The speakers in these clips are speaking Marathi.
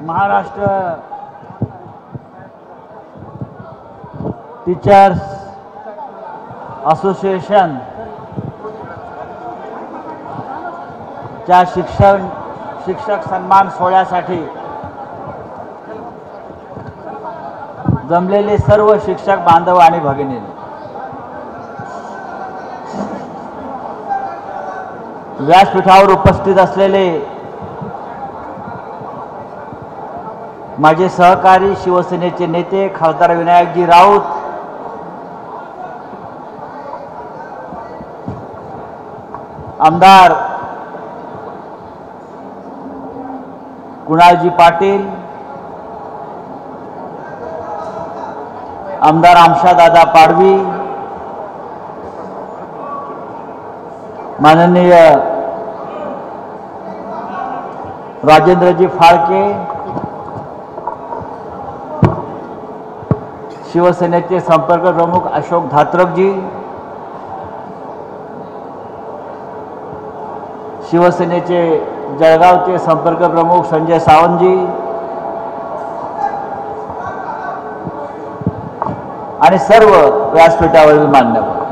महाराष्ट्र टीचर्स असोसिएशन च्या शिक्षक सन्मान सोहळ्यासाठी जमलेले सर्व शिक्षक बांधव आणि भगिनी, व्यासपीठावर उपस्थित असलेले माझे सहकारी शिवसेनेचे नेते खासदार विनायकजी राऊत, आमदार कुणालजी पाटील, आमदार आमशादादा पाडवी, माननीय राजेंद्रजी फाळके, शिवसेनेचे संपर्क प्रमुख अशोक धात्रकजी, शिवसेनेचे जळगावचे संपर्क प्रमुख संजय सावंतजी आणि सर्व व्यासपीठावरील मान्यवर,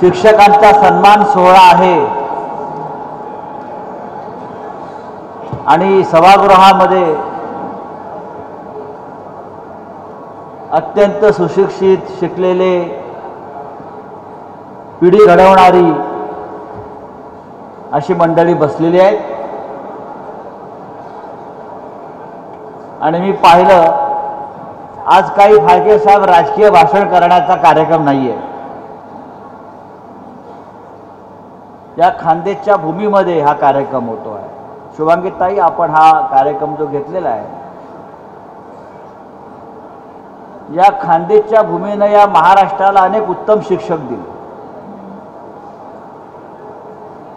शिक्षकांचा सन्मान सोहळा आहे आणि सभागृहामध्ये अत्यंत सुशिक्षित, शिकलेले, पिढी घडवणारी अशी मंडळी बसलेली आहेत. आणि मी पाहिलं, आज काही फाळके साहेब राजकीय भाषण करण्याचा कार्यक्रम नाहीये. या खान्देशच्या भूमीमध्ये हा कार्यक्रम होतो आहे. शुभांगीताई, आपण हा कार्यक्रम जो घेतलेला आहे, या खान्देशच्या भूमीनं या महाराष्ट्राला अनेक उत्तम शिक्षक दिले.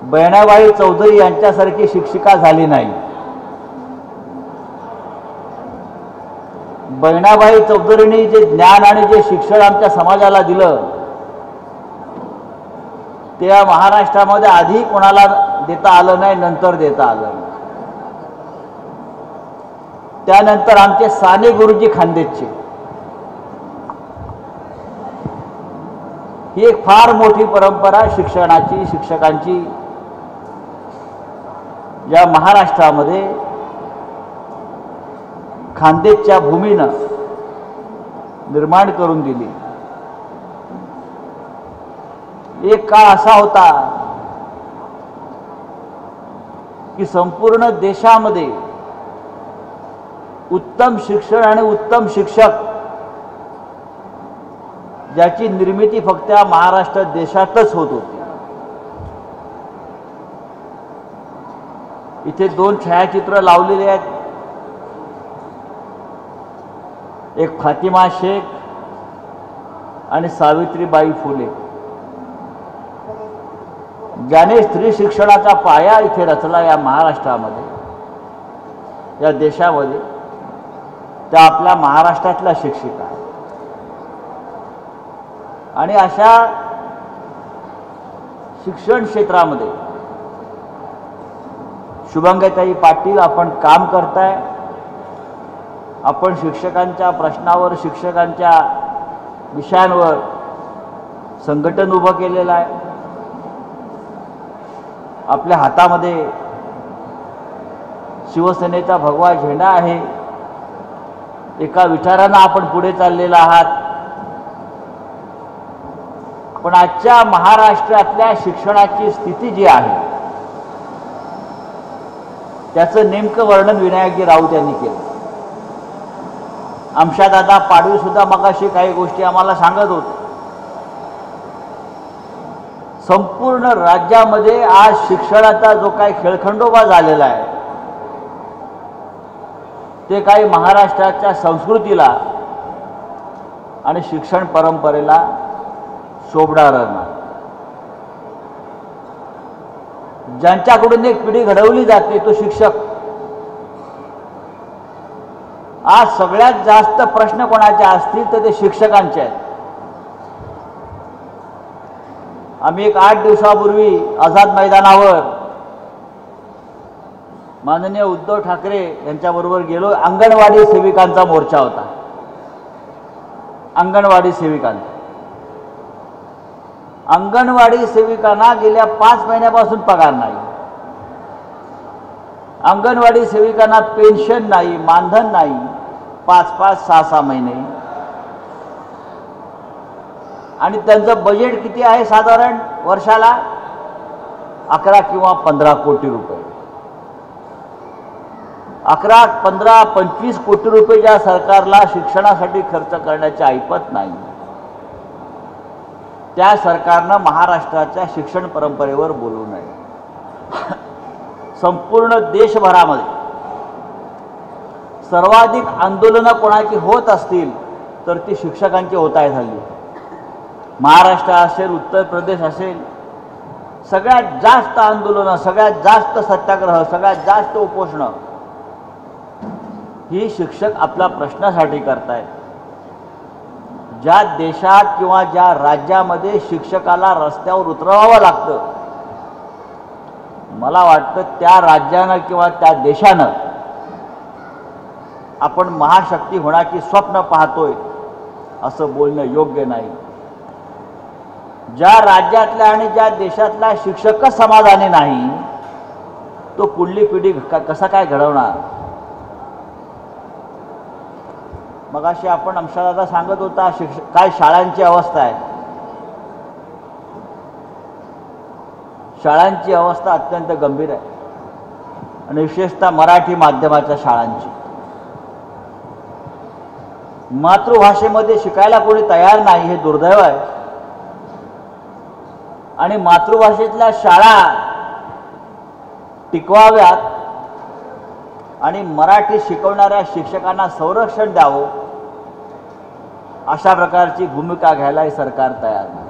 बहिणाबाई चौधरी यांच्यासारखी शिक्षिका झाली नाही. बहिणाबाई चौधरींनी जे ज्ञान आणि जे शिक्षण आमच्या समाजाला दिलं, ते या महाराष्ट्रामध्ये आधी कोणाला देता आलं नाही, नंतर देता आलं नाही. त्यानंतर आमचे साने गुरुजी खान्देशचे, ही एक फार मोठी परंपरा शिक्षणाची, शिक्षकांची या महाराष्ट्रामध्ये खान्देशच्या भूमीनं निर्माण करून दिली. एक काळ असा होता की संपूर्ण देशामध्ये उत्तम शिक्षण आणि उत्तम शिक्षक ज्याची निर्मिती फक्त या महाराष्ट्र देशातच होत होती. इथे दोन छायाचित्र लावलेले आहेत. एक फातिमा शेख आणि सावित्रीबाई फुले, ज्याने स्त्री शिक्षणाचा पाया इथे रचला या महाराष्ट्रामध्ये, या देशामध्ये, त्या आपल्या महाराष्ट्रातल्या शिक्षिका. आणि अशा शिक्षण क्षेत्रामध्ये शुभांगीताई पाटील आपण काम करताय. आपण शिक्षकांच्या प्रश्नावर, शिक्षकांच्या विषयांवर संघटन उभं केलेलं आहे. आपल्या हातामध्ये शिवसेनेचा भगवा झेंडा आहे. एका विचारानं आपण पुढे चाललेला आहात. पण आजच्या महाराष्ट्रातल्या शिक्षणाची स्थिती जी आहे, त्याचं नेमकं वर्णन विनायकजी राऊत यांनी केलं. आमशादादा पाडवी सुद्धा मगाशी काही गोष्टी आम्हाला सांगत होते. संपूर्ण राज्यामध्ये आज शिक्षणाचा जो काही खेळखंडोबा झालेला आहे, ते काही महाराष्ट्राच्या संस्कृतीला आणि शिक्षण परंपरेला शोभणारं नाही. ज्यांच्याकडून एक पिढी घडवली जाते तो शिक्षक. आज सगळ्यात जास्त प्रश्न कोणाचे असतील तर ते शिक्षकांचे आहेत. आम्ही एक 8 दिवसापूर्वी आझाद मैदानावर माननीय उद्धव ठाकरे यांच्याबरोबर गेलो. अंगणवाडी सेविकांचा मोर्चा होता. अंगणवाडी सेविकांचा. अंगणवाडी सेविकांना गेल्या 5 महिन्यापासून पगार नाही. अंगणवाडी सेविकांना पेन्शन नाही, मानधन नाही, 5-5, 6-6 महिने. आणि त्यांचं बजेट किती आहे साधारण वर्षाला? 11 किंवा 15 कोटी रुपये. 11, 15, 25 कोटी रुपये ज्या सरकारला शिक्षणासाठी खर्च करण्याची ऐपत नाही, त्या सरकारनं महाराष्ट्राच्या शिक्षण परंपरेवर बोलू नये. संपूर्ण देशभरामध्ये सर्वाधिक आंदोलनं कोणाची होत असतील तर ती शिक्षकांची होत आहे झाली. महाराष्ट्र असेल, उत्तर प्रदेश असेल, सगळ्यात जास्त आंदोलनं, सगळ्यात जास्त सत्याग्रह, सगळ्यात जास्त उपोषणं ही शिक्षक आपल्या प्रश्नासाठी करतायत. ज्या देशात किंवा ज्या राज्यामध्ये शिक्षकाला रस्त्यावर उतरवावं लागतं, मला वाटतं त्या राज्यानं किंवा त्या देशानं आपण महाशक्ती होण्याची स्वप्न पाहतोय असं बोलणं योग्य नाही. ज्या राज्यातल्या आणि ज्या देशातला शिक्षकच समाधानी नाही, तो पुढली पिढी कसा काय घडवणार? मगाशी आपण अंशादादा सांगत होता काय शाळांची अवस्था आहे. शाळांची अवस्था अत्यंत गंभीर आहे आणि विशेषतः मराठी माध्यमाच्या शाळांची. मातृभाषेमध्ये शिकायला कोणी तयार नाही, हे दुर्दैव आहे. आणि मातृभाषेतल्या शाळा टिकवाव्यात आणि मराठी शिकवणाऱ्या शिक्षकांना संरक्षण द्यावं अशा प्रकारची भूमिका घ्यायला हे सरकार तयार नाही.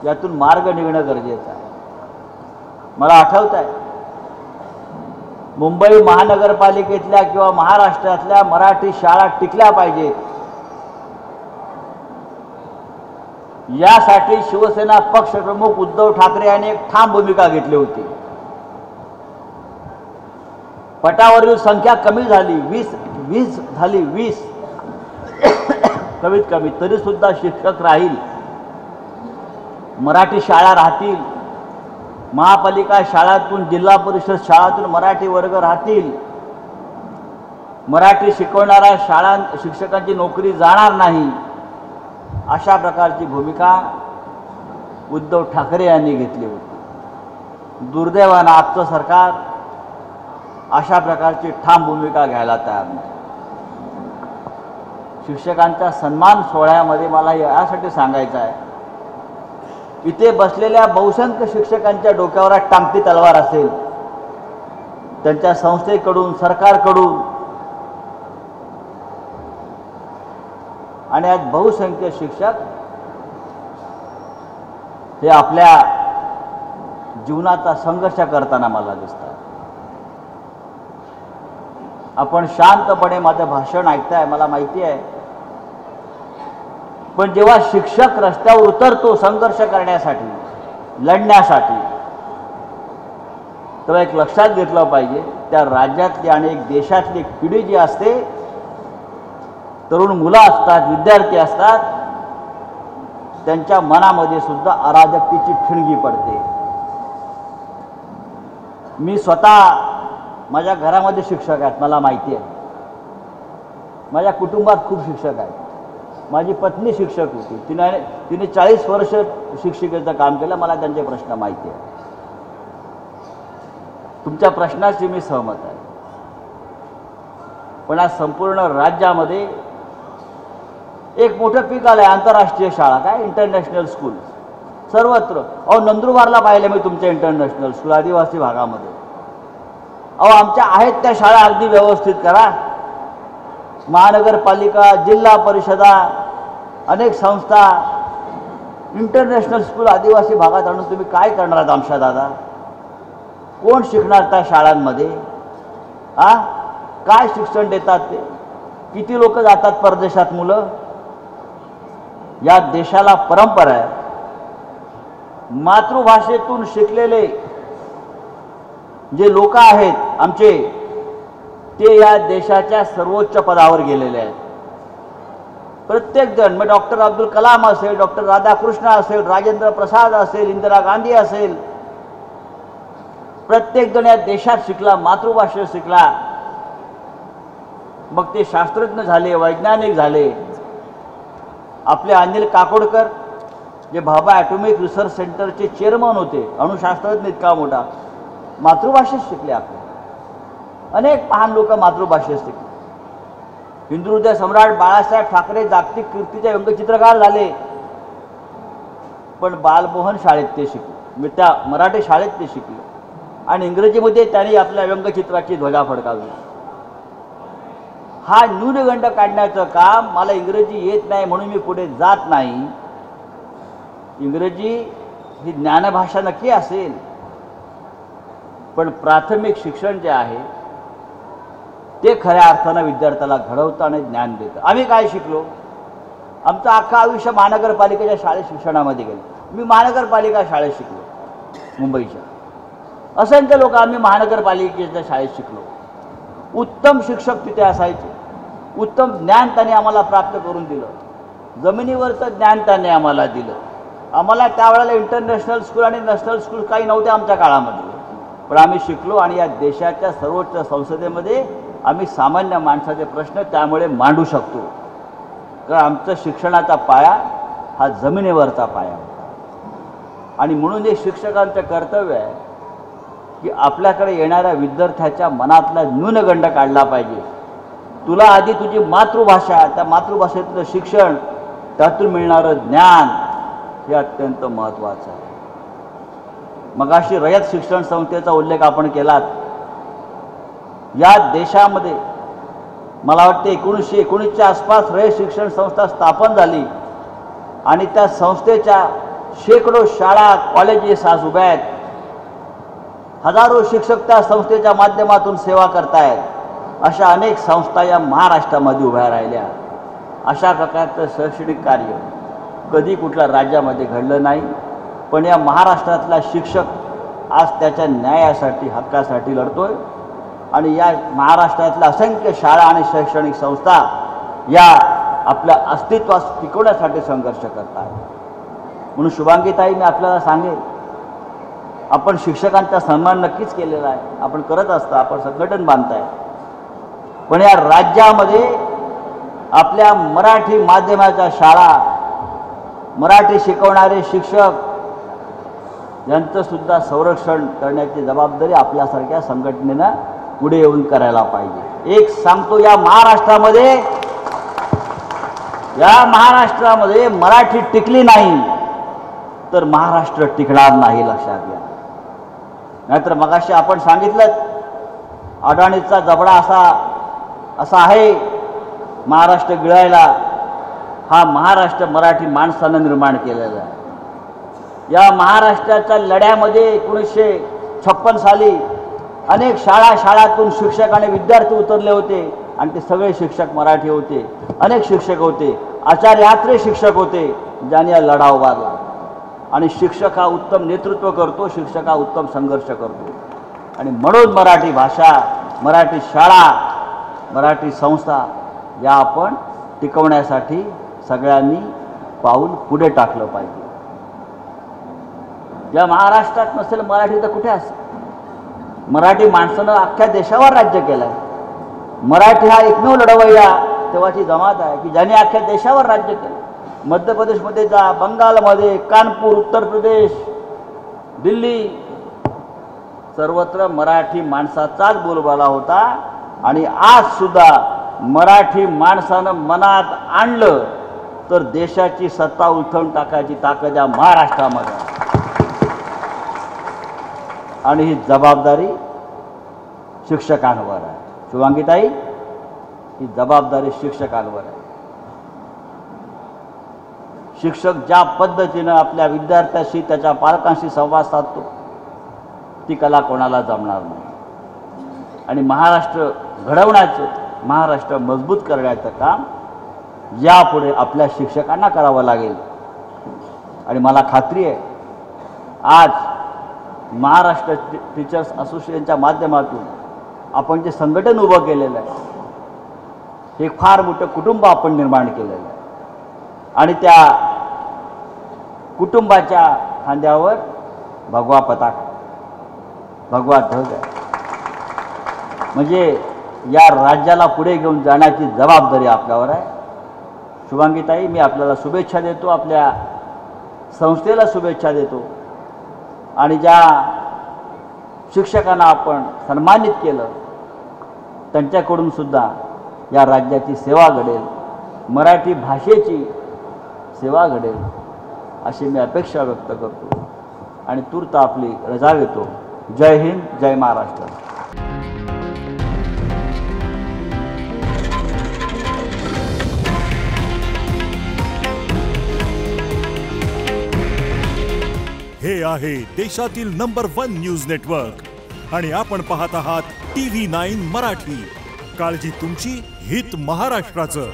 यातून मार्ग निघणं गरजेचं आहे. मला आठवत आहे, मुंबई महानगरपालिकेतल्या किंवा महाराष्ट्रातल्या मराठी शाळा टिकल्या पाहिजेत यासाठी शिवसेना पक्षप्रमुख उद्धव ठाकरे यांनी एक ठाम भूमिका घेतली होती. पटावरील संख्या कमी झाली, 20 झाली, 20 कमीत कमी, तरी सुद्धा शिक्षक राहील, मराठी शाळा राहतील, महापालिका शाळातून, जिल्हा परिषद शाळातून मराठी वर्ग राहतील, मराठी शिकवणाऱ्या शाळा शिक्षकांची नोकरी जाणार नाही, अशा प्रकारची भूमिका उद्धव ठाकरे यांनी घेतली होती. दुर्दैवानं आजचं सरकार अशा प्रकारची ठाम भूमिका घ्यायला तयार नाही. शिक्षकांच्या सन्मान सोहळ्यामध्ये मला यासाठी सांगायचं आहे, इथे बसलेल्या बहुसंख्य शिक्षकांच्या डोक्यावर टांगती तलवार असेल, त्यांच्या संस्थेकडून, सरकारकडून, आणि आज बहुसंख्य शिक्षक हे आपल्या जीवनाचा संघर्ष करताना मला दिसतात. आपण शांतपणे माझं भाषण ऐकताय, मला माहिती आहे, पण जेव्हा शिक्षक रस्त्यावर उतरतो संघर्ष करण्यासाठी, लढण्यासाठी, तेव्हा एक लक्षात घेतलं पाहिजे, त्या राज्यातली आणि एक देशातली एक पिढी जी असते, तरुण मुलं असतात, विद्यार्थी असतात, त्यांच्या मनामध्ये सुद्धा अराजकतेची ठिणगी पडते. मी स्वतः माझ्या घरामध्ये शिक्षक आहेत, मला माहिती आहे. माझ्या कुटुंबात खूप शिक्षक आहेत. माझी पत्नी शिक्षक होती, तिने 40 वर्ष शिक्षिकेचं काम केलं. मला त्यांचे प्रश्न माहिती आहे. तुमच्या प्रश्नाशी मी सहमत आहे. पण आज संपूर्ण राज्यामध्ये एक मोठं पीक आलं आहे, आंतरराष्ट्रीय शाळा, काय इंटरनॅशनल स्कूल सर्वत्र. नंदुरबारला पाहिलं मी तुमच्या इंटरनॅशनल स्कूल आदिवासी भागामध्ये. आमच्या आहेत त्या शाळा अगदी व्यवस्थित करा. महानगरपालिका, जिल्हा परिषदा, अनेक संस्था इंटरनॅशनल स्कूल आदिवासी भागात आणून तुम्ही काय करणार आहात आमच्या दादा? कोण शिकणार त्या शाळांमध्ये? काय शिक्षण देतात ते? किती लोक जातात परदेशात मुलं? या देशाला परंपरा आहे, मातृभाषेतून शिकलेले जे लोक आहेत आमचे ते या देशाच्या सर्वोच्च पदावर गेलेले आहेत. प्रत्येक जण, मग डॉक्टर अब्दुल कलाम असेल, डॉक्टर राधाकृष्ण असेल, राजेंद्र प्रसाद असेल, इंदिरा गांधी असेल, प्रत्येक जण या देशात शिकला, मातृभाषेत शिकला. मग ते शास्त्रज्ञ झाले, वैज्ञानिक झाले. आपले अनिल काकोडकर जे भाभा ॲटॉमिक रिसर्च सेंटरचे चेअरमन होते, अणुशास्त्रज्ञ इतका मोठा, मातृभाषेत शिकले. आपले अनेक महान लोक मातृभाषेत शिकले. हिंदुहृदय सम्राट बाळासाहेब ठाकरे जागतिक कीर्तीचे व्यंगचित्रकार झाले, पण बालमोहन शाळेत ते शिकले, मी त्या मराठी शाळेत ते शिकले आणि इंग्रजीमध्ये त्यांनी आपल्या व्यंगचित्राची ध्वजा फडकावली. हा न्यूनगंड काढण्याचं काम, मला इंग्रजी येत नाही म्हणून मी पुढे जात नाही. इंग्रजी ही ज्ञानभाषा नक्की असेल, पण प्राथमिक शिक्षण जे आहे ते खऱ्या अर्थानं विद्यार्थ्याला घडवतं आणि ज्ञान देतं. आम्ही काय शिकलो? आमचं अख्खं आयुष्य महानगरपालिकेच्या शाळेत शिक्षणामध्ये गेलं. मी महानगरपालिका शाळेत शिकलो मुंबईच्या. असंख्य लोक आम्ही महानगरपालिकेच्या शाळेत शिकलो. उत्तम शिक्षक तिथे असायचे, उत्तम ज्ञान त्यांनी आम्हाला प्राप्त करून दिलं. जमिनीवरचं ज्ञान त्यांनी आम्हाला दिलं. आम्हाला त्यावेळेला इंटरनॅशनल स्कूल आणि नॅशनल स्कूल काही नव्हते आमच्या काळामध्ये, पण आम्ही शिकलो आणि या देशाच्या सर्वोच्च संसदेमध्ये आम्ही सामान्य माणसाचे प्रश्न त्यामुळे मांडू शकतो. कारण आमचं शिक्षणाचा पाया हा जमिनीवरचा पाया होता. आणि म्हणून हे शिक्षकांचं कर्तव्य आहे की आपल्याकडे येणाऱ्या विद्यार्थ्याच्या मनातला न्यूनगंड काढला पाहिजे. तुला आधी तुझी मातृभाषा, त्या मातृभाषेतलं शिक्षण, त्यातून मिळणारं ज्ञान हे अत्यंत महत्त्वाचं आहे. मगाशी रयत शिक्षण संस्थेचा उल्लेख आपण केलात. या देशामध्ये मला वाटते 1919च्या आसपास रयत शिक्षण संस्था स्थापन झाली आणि त्या संस्थेच्या शेकडो शाळा, कॉलेजेस आज उभ्या आहेत. हजारो शिक्षक त्या संस्थेच्या माध्यमातून सेवा करतायत. अशा अनेक संस्था या महाराष्ट्रामध्ये उभ्या राहिल्या. अशा प्रकारचं शैक्षणिक कार्य कधी कुठल्या राज्यामध्ये घडलं नाही. पण या महाराष्ट्रातला शिक्षक आज त्याच्या न्यायासाठी, हक्कासाठी लढतोय आणि या महाराष्ट्रातल्या असंख्य शाळा आणि शैक्षणिक संस्था या आपल्या अस्तित्वास टिकवण्यासाठी संघर्ष करत आहेत. म्हणून शुभांगीताई, मी आपल्याला सांगेन, आपण शिक्षकांचा सन्मान नक्कीच केलेला आहे, आपण करत असता, आपण संघटन बांधताय. पण या राज्यामध्ये आपल्या मराठी माध्यमाच्या शाळा, मराठी शिकवणारे शिक्षक यांचं सुद्धा संरक्षण करण्याची जबाबदारी आपल्यासारख्या संघटनेनं पुढे येऊन करायला पाहिजे. एक सांगतो, या महाराष्ट्रामध्ये मराठी टिकली नाही तर महाराष्ट्र टिकणार नाही, लक्षात घ्या. नाहीतर मगाशी आपण सांगितलं, अडाणीचा जबडा असा आहे महाराष्ट्र गिळायला. हा महाराष्ट्र मराठी माणसानं निर्माण केलेला आहे. या महाराष्ट्राच्या लढ्यामध्ये 1956 साली अनेक शाळातून शिक्षक आणि विद्यार्थी उतरले होते आणि ते सगळे शिक्षक मराठी होते. अनेक शिक्षक होते, आचार्य यात्रे शिक्षक होते, ज्यांनी हा लढा उभारला. आणि शिक्षक हा उत्तम नेतृत्व करतो, शिक्षक हा उत्तम संघर्ष करतो. आणि म्हणून मराठी भाषा, मराठी शाळा, मराठी संस्था या आपण टिकवण्यासाठी सगळ्यांनी पाऊल पुढे टाकलं पाहिजे. ज्या महाराष्ट्रात नसेल मराठी तर कुठे असेल? मराठी माणसानं अख्ख्या देशावर राज्य केलं आहे. मराठी हा एकमेव लढवय्या तेव्हाची जमात आहे की ज्याने अख्ख्या देशावर राज्य केलं. मध्य प्रदेशमध्ये जा, बंगालमध्ये, कानपूर, उत्तर प्रदेश, दिल्ली, सर्वत्र मराठी माणसाचाच बोलबाला होता. आणि आज सुद्धा मराठी माणसानं मनात आणलं तर देशाची सत्ता उलथवून टाकायची ताकद या महाराष्ट्रामध्ये आहे. आणि ही जबाबदारी शिक्षकांवर आहे. शुभांगीताई, ही जबाबदारी शिक्षकांवर आहे. शिक्षक ज्या पद्धतीनं आपल्या विद्यार्थ्याशी, त्याच्या पालकांशी संवाद साधतो ती कला कोणाला जमणार नाही. आणि महाराष्ट्र घडवण्याचं, महाराष्ट्र मजबूत करण्याचं काम यापुढे आपल्या शिक्षकांना करावं लागेल. आणि मला खात्री आहे आज महाराष्ट्र टीचर्स असोसिएशनच्या माध्यमातून आपण जे संघटन उभं केलेलं आहे, हे फार मोठं कुटुंब आपण निर्माण केलेलं आहे आणि त्या कुटुंबाच्या खांद्यावर भगवा पताका, भगवा ध्वज आहे. म्हणजे या राज्याला पुढे घेऊन जाण्याची जबाबदारी आपल्यावर आहे. शुभांगीताई, मी आपल्याला शुभेच्छा देतो, आपल्या संस्थेला शुभेच्छा देतो आणि ज्या शिक्षकांना आपण सन्मानित केलं त्यांच्याकडून सुद्धा या राज्याची सेवा घडेल, मराठी भाषेची सेवा घडेल अशी मी अपेक्षा व्यक्त करतो आणि तूर्त आपली रजा घेतो. जय हिंद, जय महाराष्ट्र. हे आहे देशातील नंबर 1 न्यूज नेटवर्क आणि आपण पाहत आहात TV9 मराठी. काळजी तुमची, हित महाराष्ट्राचं.